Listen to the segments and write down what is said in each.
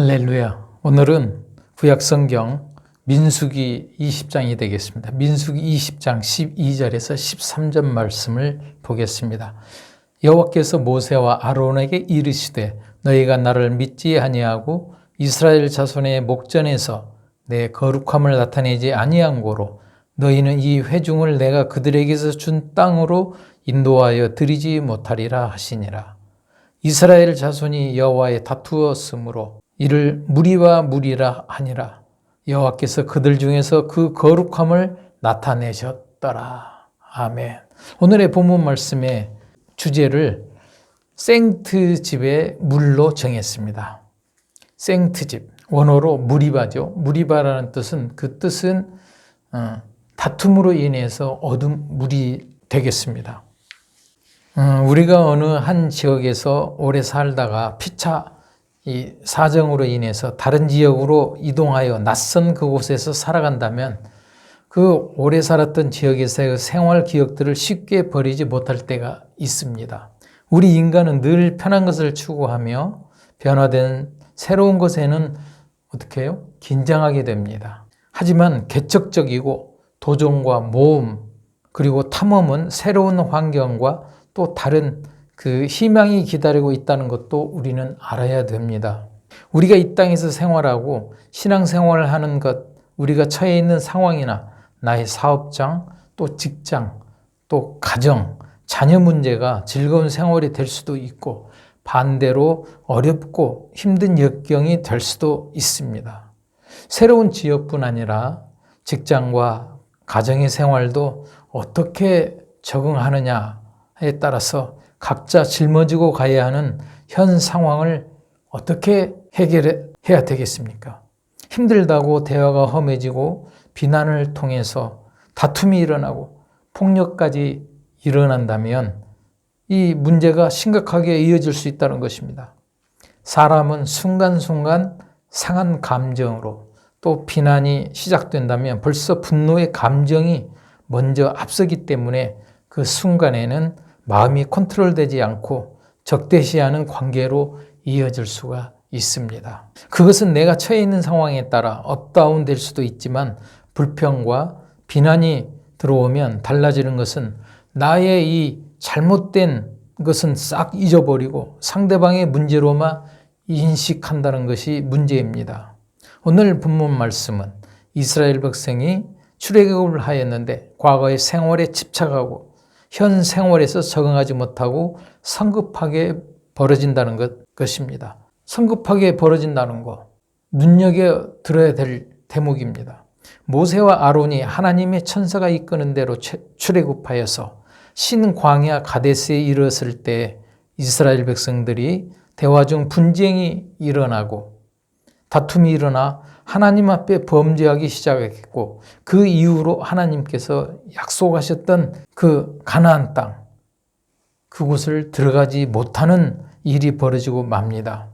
할렐루야. 오늘은 구약성경 민수기 20장이 되겠습니다. 민수기 20장 12절에서 13절 말씀을 보겠습니다. 여호와께서 모세와 아론에게 이르시되 너희가 나를 믿지 아니하고 이스라엘 자손의 목전에서 내 거룩함을 나타내지 아니한 고로 너희는 이 회중을 내가 그들에게서 준 땅으로 인도하여 드리지 못하리라 하시니라. 이스라엘 자손이 여호와에 다투었으므로 이를 무리와 무리라 하니라. 여호와께서 그들 중에서 그 거룩함을 나타내셨더라. 아멘. 오늘의 본문 말씀의 주제를 생트집의 물로 정했습니다. 생트집, 원어로 무리바죠. 무리바라는 뜻은 다툼으로 인해서 얻은 물이 되겠습니다. 우리가 어느 한 지역에서 오래 살다가 피차 이 사정으로 인해서 다른 지역으로 이동하여 낯선 그곳에서 살아간다면 그 오래 살았던 지역에서의 생활 기억들을 쉽게 버리지 못할 때가 있습니다. 우리 인간은 늘 편한 것을 추구하며 변화된 새로운 것에는 어떻게 해요? 긴장하게 됩니다. 하지만 개척적이고 도전과 모험 그리고 탐험은 새로운 환경과 또 다른 그 희망이 기다리고 있다는 것도 우리는 알아야 됩니다. 우리가 이 땅에서 생활하고 신앙생활을 하는 것, 우리가 처해 있는 상황이나 나의 사업장, 또 직장, 또 가정, 자녀 문제가 즐거운 생활이 될 수도 있고 반대로 어렵고 힘든 역경이 될 수도 있습니다. 새로운 지역뿐 아니라 직장과 가정의 생활도 어떻게 적응하느냐에 따라서 각자 짊어지고 가야 하는 현 상황을 어떻게 해결해야 되겠습니까? 힘들다고 대화가 험해지고 비난을 통해서 다툼이 일어나고 폭력까지 일어난다면 이 문제가 심각하게 이어질 수 있다는 것입니다. 사람은 순간순간 상한 감정으로 또 비난이 시작된다면 벌써 분노의 감정이 먼저 앞서기 때문에 그 순간에는 마음이 컨트롤되지 않고 적대시하는 관계로 이어질 수가 있습니다. 그것은 내가 처해 있는 상황에 따라 업다운 될 수도 있지만 불평과 비난이 들어오면 달라지는 것은 나의 이 잘못된 것은 싹 잊어버리고 상대방의 문제로만 인식한다는 것이 문제입니다. 오늘 본문 말씀은 이스라엘 백성이 출애굽을 하였는데 과거의 생활에 집착하고 현 생활에서 적응하지 못하고 성급하게 벌어진다는 것입니다. 성급하게 벌어진다는 것, 눈여겨들어야 될 대목입니다. 모세와 아론이 하나님의 천사가 이끄는 대로 출애굽하여서 신광야 가데스에 이르렀을 때 이스라엘 백성들이 대화 중 분쟁이 일어나고 다툼이 일어나 하나님 앞에 범죄하기 시작했고 그 이후로 하나님께서 약속하셨던 그 가나안 땅 그곳을 들어가지 못하는 일이 벌어지고 맙니다.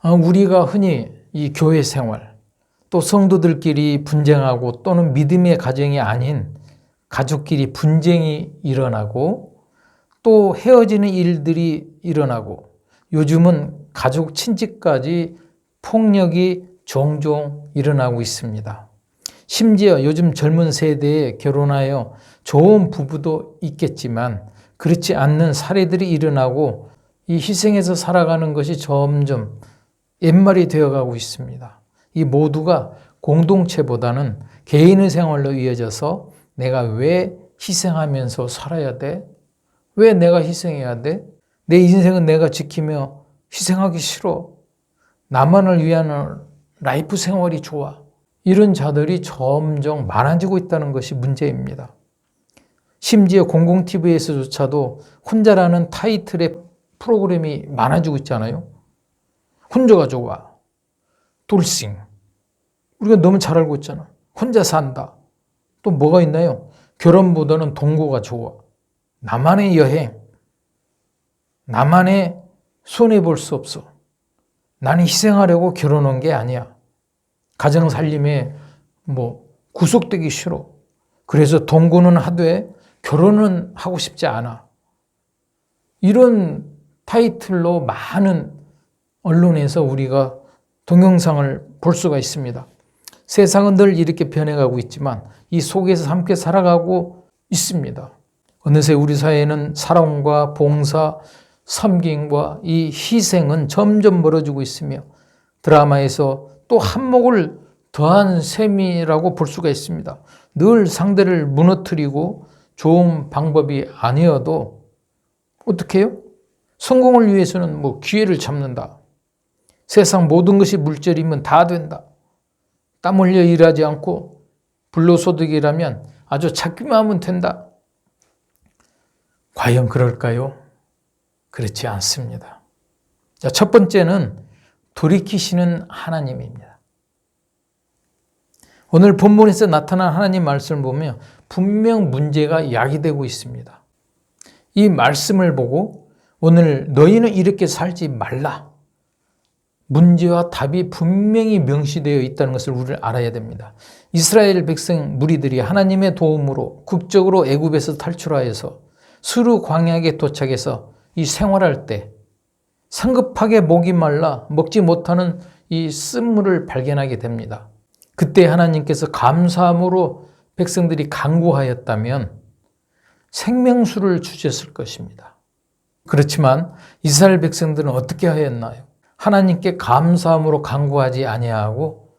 우리가 흔히 이 교회 생활 또 성도들끼리 분쟁하고 또는 믿음의 가정이 아닌 가족끼리 분쟁이 일어나고 또 헤어지는 일들이 일어나고 요즘은 가족 친지까지 폭력이 종종 일어나고 있습니다. 심지어 요즘 젊은 세대에 결혼하여 좋은 부부도 있겠지만 그렇지 않는 사례들이 일어나고 이 희생해서 살아가는 것이 점점 옛말이 되어가고 있습니다. 이 모두가 공동체보다는 개인의 생활로 이어져서 내가 왜 희생하면서 살아야 돼? 왜 내가 희생해야 돼? 내 인생은 내가 지키며 희생하기 싫어. 나만을 위한 라이프 생활이 좋아. 이런 자들이 점점 많아지고 있다는 것이 문제입니다. 심지어 공공TV에서조차도 혼자라는 타이틀의 프로그램이 많아지고 있잖아요. 혼자가 좋아. 돌싱. 우리가 너무 잘 알고 있잖아. 혼자 산다. 또 뭐가 있나요? 결혼보다는 동거가 좋아. 나만의 여행. 나만의 손해볼 수 없어. 나는 희생하려고 결혼한 게 아니야. 가정 살림에 구속되기 싫어. 그래서 동거는 하되 결혼은 하고 싶지 않아. 이런 타이틀로 많은 언론에서 우리가 동영상을 볼 수가 있습니다. 세상은 늘 이렇게 변해가고 있지만 이 속에서 함께 살아가고 있습니다. 어느새 우리 사회에는 사랑과 봉사, 섬김과 이 희생은 점점 멀어지고 있으며 드라마에서 또 한몫을 더한 셈이라고 볼 수가 있습니다. 늘 상대를 무너뜨리고 좋은 방법이 아니어도 어떻게 해요? 성공을 위해서는 기회를 잡는다. 세상 모든 것이 물질이면 다 된다. 땀 흘려 일하지 않고 불로소득이라면 아주 찾기만 하면 된다. 과연 그럴까요? 그렇지 않습니다. 자, 첫 번째는 돌이키시는 하나님입니다. 오늘 본문에서 나타난 하나님 말씀을 보면 분명 문제가 야기되고 있습니다. 이 말씀을 보고 오늘 너희는 이렇게 살지 말라. 문제와 답이 분명히 명시되어 있다는 것을 우리는 알아야 됩니다. 이스라엘 백성 무리들이 하나님의 도움으로 국적으로 애굽에서 탈출하여서 수르 광야에 도착해서 이 생활할 때 성급하게 목이 말라 먹지 못하는 이 쓴물을 발견하게 됩니다. 그때 하나님께서 감사함으로 백성들이 간구하였다면 생명수를 주셨을 것입니다. 그렇지만 이스라엘 백성들은 어떻게 하였나요? 하나님께 감사함으로 간구하지 아니하고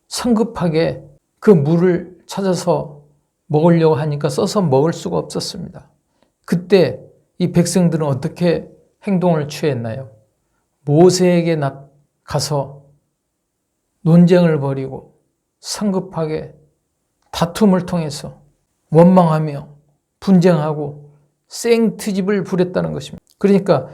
성급하게 그 물을 찾아서 먹으려고 하니까 써서 먹을 수가 없었습니다. 그때 이 백성들은 어떻게 행동을 취했나요? 모세에게 가서 논쟁을 벌이고 성급하게 다툼을 통해서 원망하며 분쟁하고 생트집을 부렸다는 것입니다. 그러니까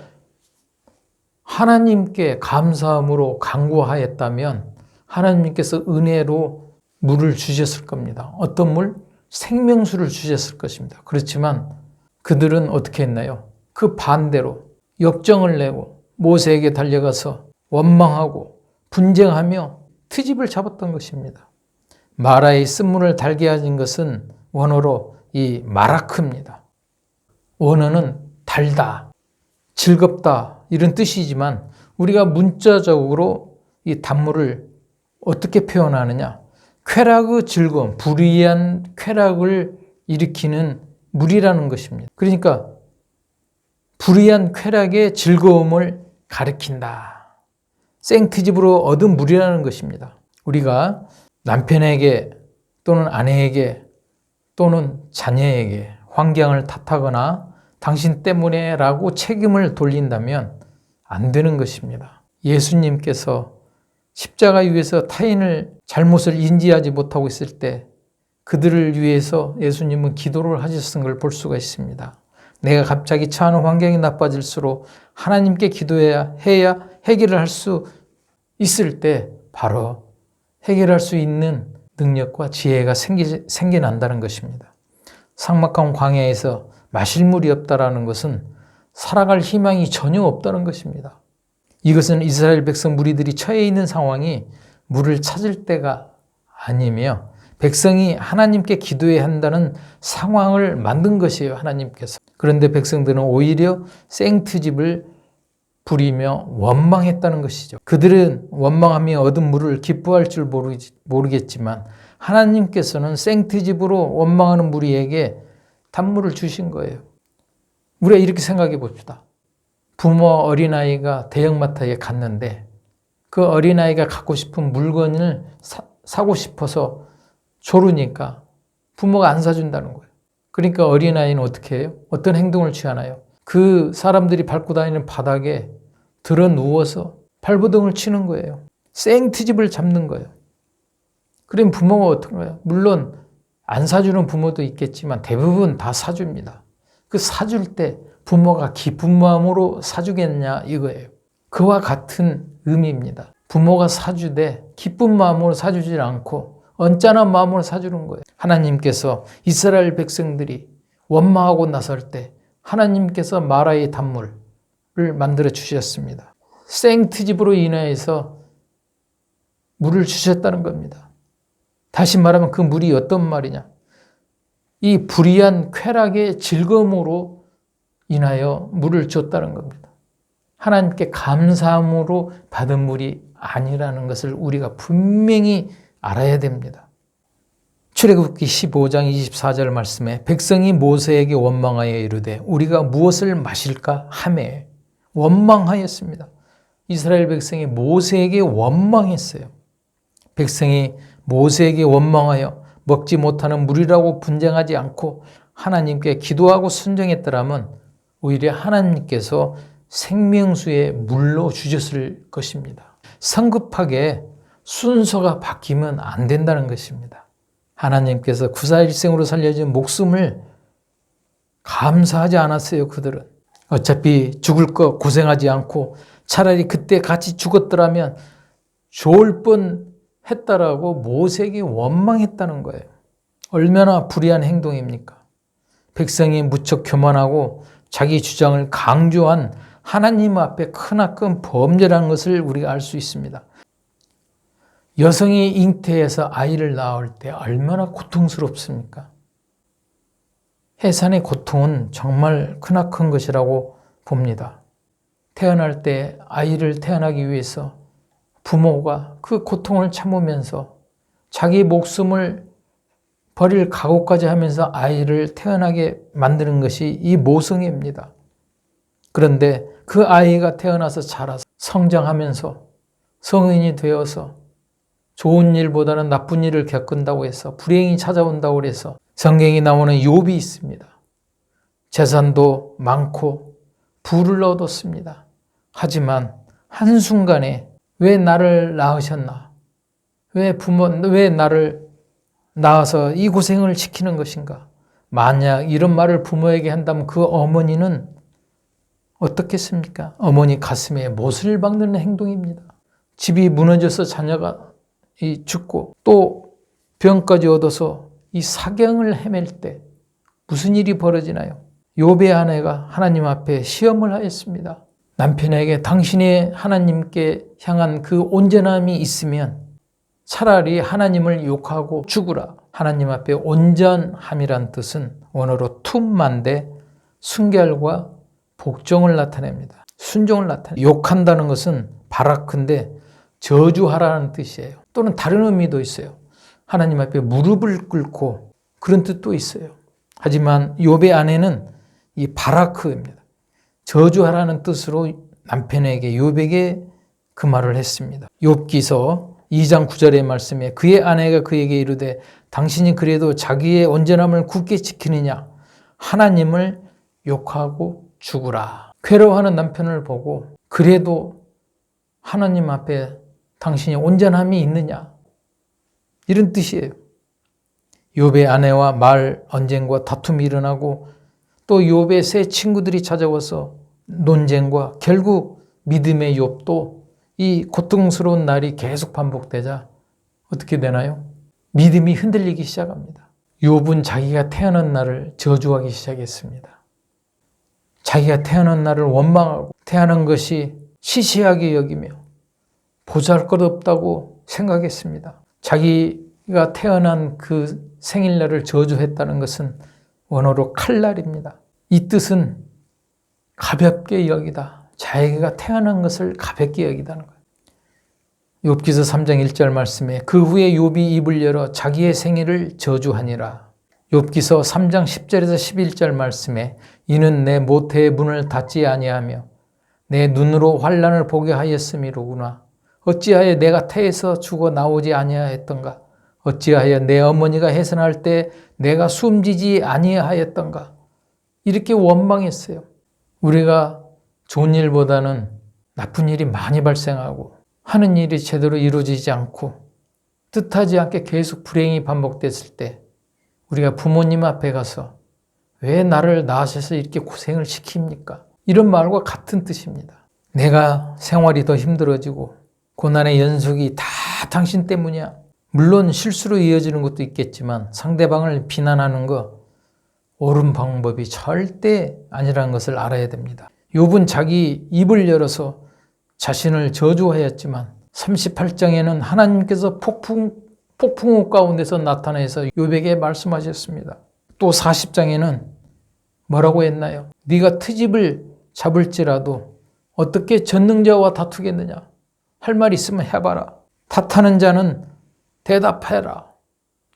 하나님께 감사함으로 간구하였다면 하나님께서 은혜로 물을 주셨을 겁니다. 어떤 물? 생명수를 주셨을 것입니다. 그렇지만 그들은 어떻게 했나요? 그 반대로 역정을 내고 모세에게 달려가서 원망하고 분쟁하며 트집을 잡았던 것입니다. 마라의 쓴물을 달게 하신 것은 원어로 이 마라크입니다. 원어는 달다, 즐겁다 이런 뜻이지만 우리가 문자적으로 이 단물을 어떻게 표현하느냐? 쾌락의 즐거움, 불이한 쾌락을 일으키는 물이라는 것입니다. 그러니까 불이한 쾌락의 즐거움을 가리킨다. 생트집으로 얻은 물이라는 것입니다. 우리가 남편에게 또는 아내에게 또는 자녀에게 환경을 탓하거나 당신 때문에 라고 책임을 돌린다면 안 되는 것입니다. 예수님께서 십자가 위에서 타인을 잘못을 인지하지 못하고 있을 때 그들을 위해서 예수님은 기도를 하셨던 걸 볼 수가 있습니다. 내가 갑자기 처하는 환경이 나빠질수록 하나님께 기도해야 해결을 할 수 있을 때 바로 해결할 수 있는 능력과 지혜가 생겨난다는 것입니다. 삭막한 광야에서 마실 물이 없다라는 것은 살아갈 희망이 전혀 없다는 것입니다. 이것은 이스라엘 백성 무리들이 처해 있는 상황이 물을 찾을 때가 아니며 백성이 하나님께 기도해야 한다는 상황을 만든 것이에요, 하나님께서. 그런데 백성들은 오히려 생트집을 부리며 원망했다는 것이죠. 그들은 원망하며 얻은 물을 기뻐할 줄 모르겠지만 하나님께서는 생트집으로 원망하는 무리에게 단물을 주신 거예요. 우리가 이렇게 생각해 봅시다. 부모 어린아이가 대형마트에 갔는데 그 어린아이가 갖고 싶은 물건을 사고 싶어서 조르니까 부모가 안 사준다는 거예요. 그러니까 어린아이는 어떻게 해요? 어떤 행동을 취하나요? 그 사람들이 밟고 다니는 바닥에 들어 누워서 발버둥을 치는 거예요. 생트집을 잡는 거예요. 그럼 부모가 어떤가요? 물론 안 사주는 부모도 있겠지만 대부분 다 사줍니다. 그 사줄 때 부모가 기쁜 마음으로 사주겠냐 이거예요. 그와 같은 의미입니다. 부모가 사주되 기쁜 마음으로 사주질 않고 언짢은 마음으로 사주는 거예요. 하나님께서 이스라엘 백성들이 원망하고 나설 때 하나님께서 마라의 단물을 만들어 주셨습니다. 생트집으로 인하여서 물을 주셨다는 겁니다. 다시 말하면 그 물이 어떤 말이냐? 이 불이한 쾌락의 즐거움으로 인하여 물을 줬다는 겁니다. 하나님께 감사함으로 받은 물이 아니라는 것을 우리가 분명히 알아야 됩니다. 출애굽기 15장 24절 말씀에 백성이 모세에게 원망하여 이르되 우리가 무엇을 마실까 하매 원망하였습니다. 이스라엘 백성이 모세에게 원망했어요. 백성이 모세에게 원망하여 먹지 못하는 물이라고 분쟁하지 않고 하나님께 기도하고 순종했더라면 오히려 하나님께서 생명수의 물로 주셨을 것입니다. 성급하게 순서가 바뀌면 안 된다는 것입니다. 하나님께서 구사일생으로 살려준 목숨을 감사하지 않았어요. 그들은 어차피 죽을 거 고생하지 않고 차라리 그때 같이 죽었더라면 좋을 뻔 했다라고 모세에게 원망했다는 거예요. 얼마나 불의한 행동입니까? 백성이 무척 교만하고 자기 주장을 강조한 하나님 앞에 크나큰 범죄라는 것을 우리가 알 수 있습니다. 여성이 잉태해서 아이를 낳을 때 얼마나 고통스럽습니까? 해산의 고통은 정말 크나큰 것이라고 봅니다. 태어날 때 아이를 태어나기 위해서 부모가 그 고통을 참으면서 자기 목숨을 버릴 각오까지 하면서 아이를 태어나게 만드는 것이 이 모성애입니다. 그런데 그 아이가 태어나서 자라서 성장하면서 성인이 되어서 좋은 일보다는 나쁜 일을 겪는다고 해서 불행이 찾아온다고 해서 성경에 나오는 욥이 있습니다. 재산도 많고 부를 얻었습니다. 하지만 한순간에 왜 나를 낳으셨나? 왜 나를 낳아서 이 고생을 시키는 것인가? 만약 이런 말을 부모에게 한다면 그 어머니는 어떻겠습니까? 어머니 가슴에 못을 박는 행동입니다. 집이 무너져서 자녀가 죽고 또 병까지 얻어서 이 사경을 헤맬 때 무슨 일이 벌어지나요? 욥의 아내가 하나님 앞에 시험을 하였습니다. 남편에게 당신의 하나님께 향한 그 온전함이 있으면 차라리 하나님을 욕하고 죽으라. 하나님 앞에 온전함이란 뜻은 원어로 툼만데 순결과 복종을 나타냅니다. 순종을 나타냅니다. 욕한다는 것은 바라크인데 저주하라는 뜻이에요. 또는 다른 의미도 있어요. 하나님 앞에 무릎을 꿇고 그런 뜻도 있어요. 하지만 욥의 아내는 이 바라크입니다. 저주하라는 뜻으로 남편에게 욥에게 그 말을 했습니다. 욥기서 2장 9절의 말씀에 그의 아내가 그에게 이르되 당신이 그래도 자기의 온전함을 굳게 지키느냐 하나님을 욕하고 죽으라. 괴로워하는 남편을 보고 그래도 하나님 앞에 당신이 온전함이 있느냐 이런 뜻이에요. 욥의 아내와 말 언쟁과 다툼이 일어나고 또 욥의 세 친구들이 찾아와서 논쟁과 결국 믿음의 욥도 이 고통스러운 날이 계속 반복되자 어떻게 되나요? 믿음이 흔들리기 시작합니다. 욥은 자기가 태어난 날을 저주하기 시작했습니다. 자기가 태어난 날을 원망하고 태어난 것이 시시하게 여기며 보잘것없다고 생각했습니다. 자기가 태어난 그 생일날을 저주했다는 것은 원어로 칼날입니다. 이 뜻은 가볍게 여기다. 자기가 태어난 것을 가볍게 여기다는 거예요. 욥기서 3장 1절 말씀에 그 후에 욥이 입을 열어 자기의 생일을 저주하니라. 욥기서 3장 10절에서 11절 말씀에 이는 내 모태의 문을 닫지 아니하며 내 눈으로 환난을 보게 하였음이로구나. 어찌하여 내가 태에서 죽어 나오지 아니하였던가? 어찌하여 내 어머니가 해산할 때 내가 숨지지 아니하였던가? 이렇게 원망했어요. 우리가 좋은 일보다는 나쁜 일이 많이 발생하고 하는 일이 제대로 이루어지지 않고 뜻하지 않게 계속 불행이 반복됐을 때 우리가 부모님 앞에 가서 왜 나를 낳으셔서 이렇게 고생을 시킵니까? 이런 말과 같은 뜻입니다. 내가 생활이 더 힘들어지고 고난의 연속이 다 당신 때문이야. 물론 실수로 이어지는 것도 있겠지만 상대방을 비난하는 거 옳은 방법이 절대 아니라는 것을 알아야 됩니다. 욥은 자기 입을 열어서 자신을 저주하였지만 38장에는 하나님께서 폭풍우 가운데서 나타나서 욥에게 말씀하셨습니다. 또 40장에는 뭐라고 했나요? 네가 트집을 잡을지라도 어떻게 전능자와 다투겠느냐? 할 말 있으면 해봐라. 탓하는 자는 대답해라.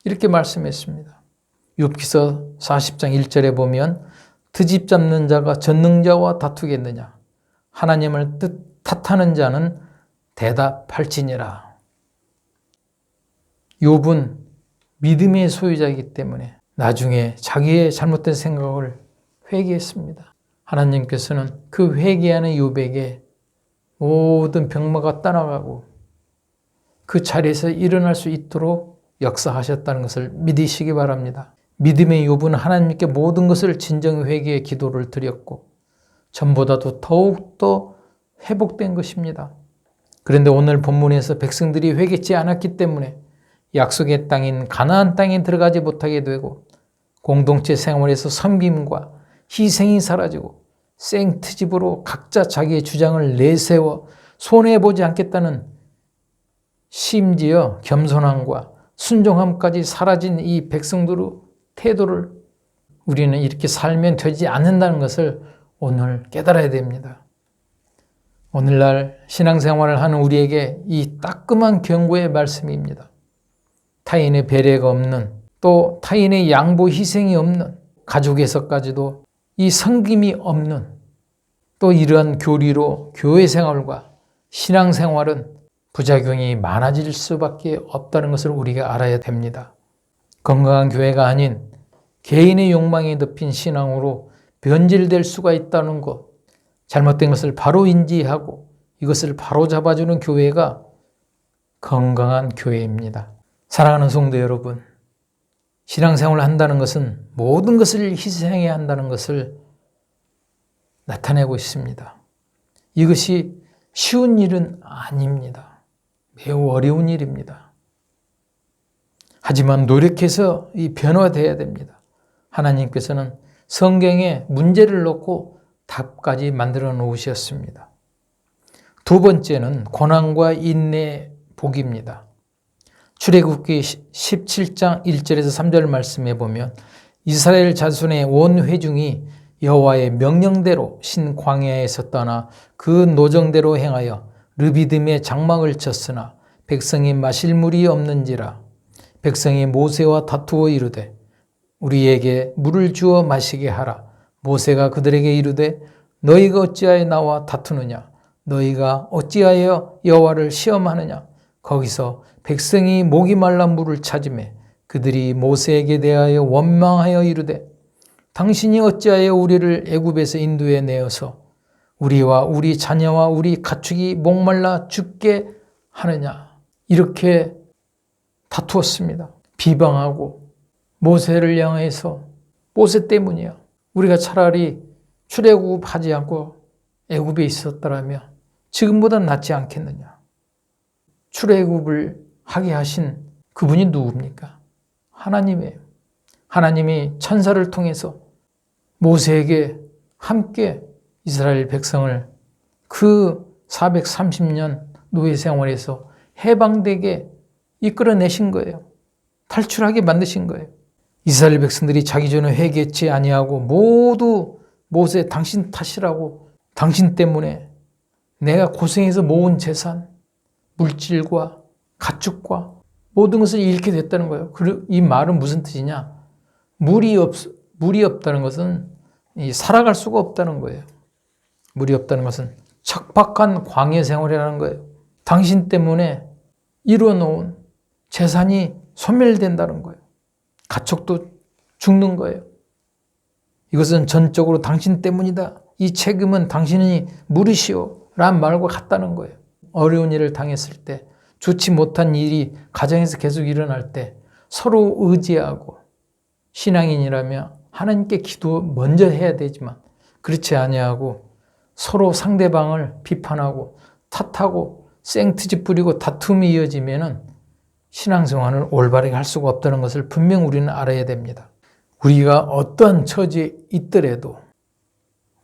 이렇게 말씀했습니다. 욥기서 40장 1절에 보면 트집 잡는 자가 전능자와 다투겠느냐. 하나님을 탓하는 자는 대답할지니라. 욥은 믿음의 소유자이기 때문에 나중에 자기의 잘못된 생각을 회개했습니다. 하나님께서는 그 회개하는 욥에게 모든 병마가 떠나가고 그 자리에서 일어날 수 있도록 역사하셨다는 것을 믿으시기 바랍니다. 믿음의 욥은 하나님께 모든 것을 진정 회개의 기도를 드렸고 전보다도 더욱더 회복된 것입니다. 그런데 오늘 본문에서 백성들이 회개치 않았기 때문에 약속의 땅인 가나안 땅에 들어가지 못하게 되고 공동체 생활에서 섬김과 희생이 사라지고 생트집으로 각자 자기의 주장을 내세워 손해보지 않겠다는 심지어 겸손함과 순종함까지 사라진 이 백성들의 태도를 우리는 이렇게 살면 되지 않는다는 것을 오늘 깨달아야 됩니다. 오늘날 신앙생활을 하는 우리에게 이 따끔한 경고의 말씀입니다. 타인의 배려가 없는, 또 타인의 양보 희생이 없는, 가족에서까지도 이 섬김이 없는, 또 이러한 교리로 교회 생활과 신앙생활은 부작용이 많아질 수밖에 없다는 것을 우리가 알아야 됩니다. 건강한 교회가 아닌 개인의 욕망이 덮인 신앙으로 변질될 수가 있다는 것, 잘못된 것을 바로 인지하고 이것을 바로 잡아주는 교회가 건강한 교회입니다. 사랑하는 성도 여러분, 신앙생활을 한다는 것은 모든 것을 희생해야 한다는 것을 나타내고 있습니다. 이것이 쉬운 일은 아닙니다. 매우 어려운 일입니다. 하지만 노력해서 이 변화되어야 됩니다. 하나님께서는 성경에 문제를 놓고 답까지 만들어 놓으셨습니다. 두 번째는 고난과 인내의 복입니다. 출애굽기 17장 1절에서 3절 말씀에 보면 이스라엘 자손의 온 회중이 여호와의 명령대로 신 광야에서 떠나 그 노정대로 행하여 르비딤의 장막을 쳤으나 백성이 마실 물이 없는지라. 백성이 모세와 다투어 이르되 우리에게 물을 주어 마시게 하라. 모세가 그들에게 이르되 너희가 어찌하여 나와 다투느냐. 너희가 어찌하여 여호와를 시험하느냐. 거기서 백성이 목이 말라 물을 찾으매 그들이 모세에게 대하여 원망하여 이르되 당신이 어찌하여 우리를 애굽에서 인도해 내어서 우리와 우리 자녀와 우리 가축이 목말라 죽게 하느냐. 이렇게 다투었습니다. 비방하고 모세를 향해서 모세 때문이야. 우리가 차라리 출애굽하지 않고 애굽에 있었더라면 지금보다 낫지 않겠느냐. 출애굽을 하게 하신 그분이 누굽니까? 하나님이에요. 하나님이 천사를 통해서 모세에게 함께 이스라엘 백성을 그 430년 노예 생활에서 해방되게 이끌어내신 거예요. 탈출하게 만드신 거예요. 이스라엘 백성들이 자기 전에 회개치 아니하고 모두 모세 당신 탓이라고, 당신 때문에 내가 고생해서 모은 재산, 물질과 가축과 모든 것을 잃게 됐다는 거예요. 이 말은 무슨 뜻이냐? 물이 없다는 것은 살아갈 수가 없다는 거예요. 물이 없다는 것은 척박한 광야 생활이라는 거예요. 당신 때문에 이뤄놓은 재산이 소멸된다는 거예요. 가축도 죽는 거예요. 이것은 전적으로 당신 때문이다. 이 책임은 당신이 물으시오 라는 말과 같다는 거예요. 어려운 일을 당했을 때, 좋지 못한 일이 가정에서 계속 일어날 때 서로 의지하고, 신앙인이라면 하나님께 기도 먼저 해야 되지만 그렇지 아니하고 서로 상대방을 비판하고 탓하고 생트집 부리고 다툼이 이어지면은 신앙생활을 올바르게 할 수가 없다는 것을 분명 우리는 알아야 됩니다. 우리가 어떤 처지에 있더라도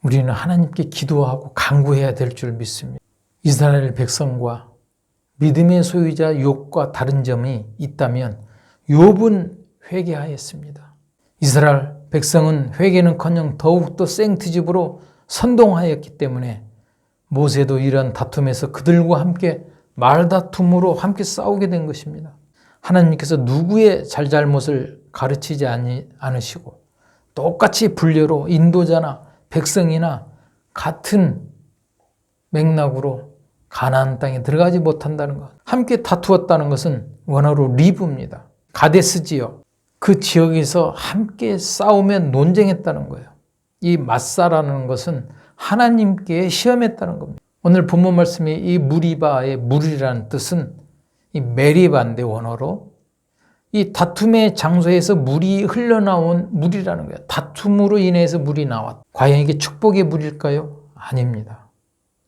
우리는 하나님께 기도하고 간구해야 될 줄 믿습니다. 이스라엘 백성과 믿음의 소유자 욥과 다른 점이 있다면 욥은 회개하였습니다. 이스라엘 백성은 회개는커녕 더욱더 생트집으로 선동하였기 때문에 모세도 이런 다툼에서 그들과 함께 말다툼으로 함께 싸우게 된 것입니다. 하나님께서 누구의 잘잘못을 가르치지 않으시고 똑같이 분례로 인도자나 백성이나 같은 맥락으로 가나안 땅에 들어가지 못한다는 것. 함께 다투었다는 것은 원어로 리브입니다. 가데스 지역. 그 지역에서 함께 싸우며 논쟁했다는 거예요. 이 마사라는 것은 하나님께 시험했다는 겁니다. 오늘 본문 말씀이 이 무리바의 물이라는 뜻은 이 메리바인데 원어로 이 다툼의 장소에서 물이 흘러나온 물이라는 거예요. 다툼으로 인해서 물이 나왔다. 과연 이게 축복의 물일까요? 아닙니다.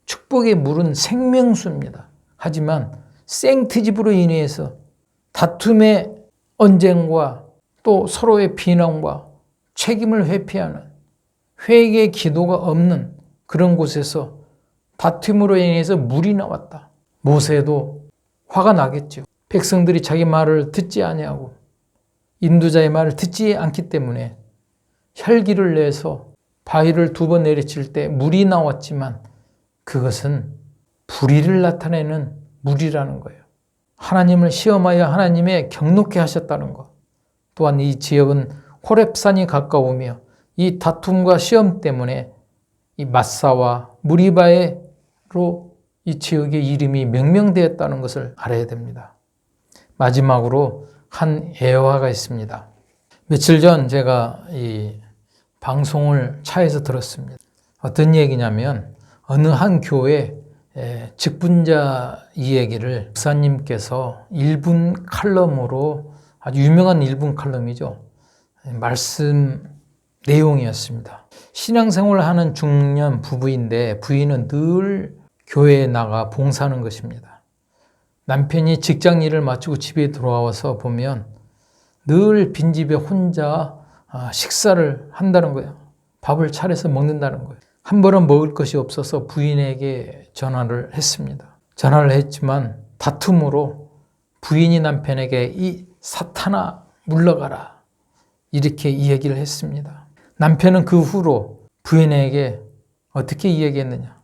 축복의 물은 생명수입니다. 하지만 생트집으로 인해서 다툼의 언쟁과 또 서로의 비난과 책임을 회피하는 회개의 기도가 없는 그런 곳에서 다툼으로 인해서 물이 나왔다. 모세도 화가 나겠죠. 백성들이 자기 말을 듣지 아니하고 인도자의 말을 듣지 않기 때문에 혈기를 내서 바위를 2번 내리칠 때 물이 나왔지만 그것은 불의를 나타내는 물이라는 거예요. 하나님을 시험하여 하나님의 경노케 하셨다는 것. 또한 이 지역은 호렙산이 가까우며 이 다툼과 시험 때문에 이 마사와 무리바에로 이 지역의 이름이 명명되었다는 것을 알아야 됩니다. 마지막으로 한 예화가 있습니다. 며칠 전 제가 이 방송을 차에서 들었습니다. 어떤 얘기냐면 어느 한 교회 직분자 이야기를 목사님께서 1분 칼럼으로 아주 유명한 1분 칼럼이죠. 말씀 내용이었습니다. 신앙생활을 하는 중년 부부인데 부인은 늘 교회에 나가 봉사하는 것입니다. 남편이 직장 일을 마치고 집에 돌아와서 보면 늘 빈집에 혼자 식사를 한다는 거예요. 밥을 차려서 먹는다는 거예요. 한 번은 먹을 것이 없어서 부인에게 전화를 했습니다. 전화를 했지만 다툼으로 부인이 남편에게 이 사탄아 물러가라 이렇게 이야기를 했습니다. 남편은 그 후로 부인에게 어떻게 이야기했느냐.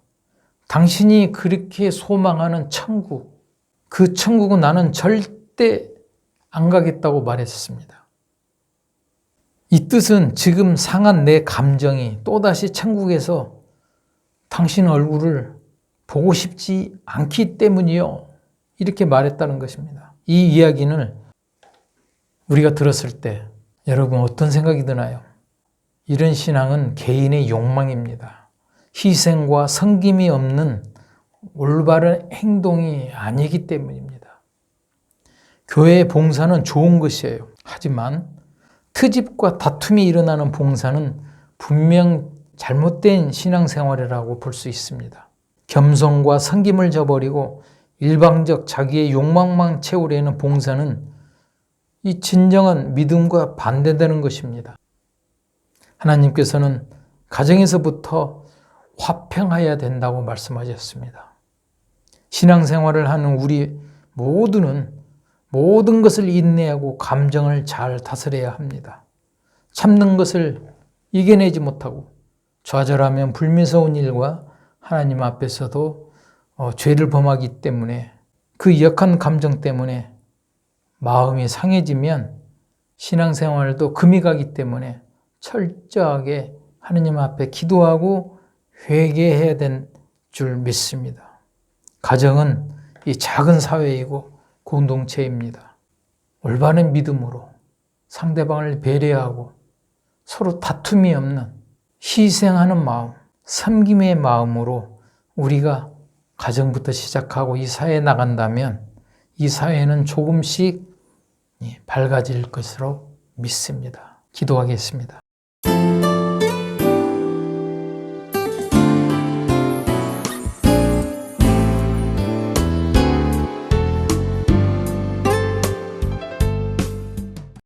당신이 그렇게 소망하는 천국, 그 천국은 나는 절대 안 가겠다고 말했습니다. 이 뜻은 지금 상한 내 감정이 또다시 천국에서 당신 얼굴을 보고 싶지 않기 때문이요. 이렇게 말했다는 것입니다. 이 이야기를 우리가 들었을 때 여러분 어떤 생각이 드나요? 이런 신앙은 개인의 욕망입니다. 희생과 섬김이 없는 올바른 행동이 아니기 때문입니다. 교회의 봉사는 좋은 것이에요. 하지만 트집과 다툼이 일어나는 봉사는 분명 잘못된 신앙생활이라고 볼 수 있습니다. 겸손과 섬김을 저버리고 일방적 자기의 욕망만 채우려는 봉사는 이 진정한 믿음과 반대되는 것입니다. 하나님께서는 가정에서부터 화평해야 된다고 말씀하셨습니다. 신앙생활을 하는 우리 모두는 모든 것을 인내하고 감정을 잘 다스려야 합니다. 참는 것을 이겨내지 못하고 좌절하면 불미스러운 일과 하나님 앞에서도 죄를 범하기 때문에 그 역한 감정 때문에 마음이 상해지면 신앙생활도 금이 가기 때문에 철저하게 하나님 앞에 기도하고 회개해야 된 줄 믿습니다. 가정은 이 작은 사회이고 공동체입니다. 올바른 믿음으로 상대방을 배려하고 서로 다툼이 없는 희생하는 마음, 섬김의 마음으로 우리가 가정부터 시작하고 이 사회에 나간다면 이 사회는 조금씩 밝아질 것으로 믿습니다. 기도하겠습니다.